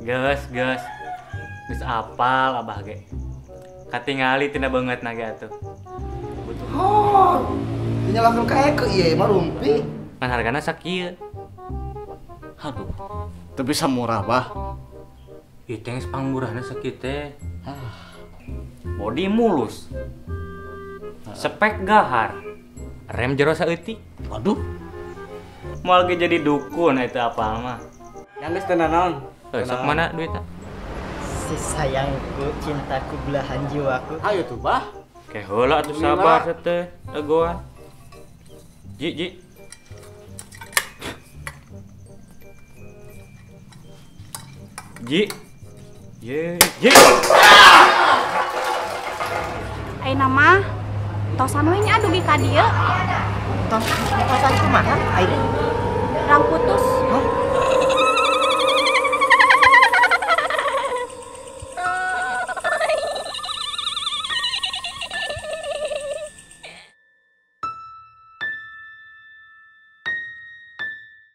Geus apal abah ge. Katingali tina banget naga atuh. Oh, dinyalakan ka eke ieu mah rumpi. Kan hargana sakieu. Aduh, teu bisa murah bah. Ieu teh geus pangmurahna sakieu teh. Bodi mulus. Spek gahar. Rem jero saeutik. Waduh, Moal ge jadi dukun eta apal mah. yang geus teu naon. Sok mana duitna? Si sayangku, cintaku, belahan jiwaku. Ayo tuh bah. Kayak heula atuh sabar teh, egoan. Ji. Ji. Ye. Ayeuna mah tosan we nya adugi ka dieu. Tosan kumaha? Air Rang putus. Hah?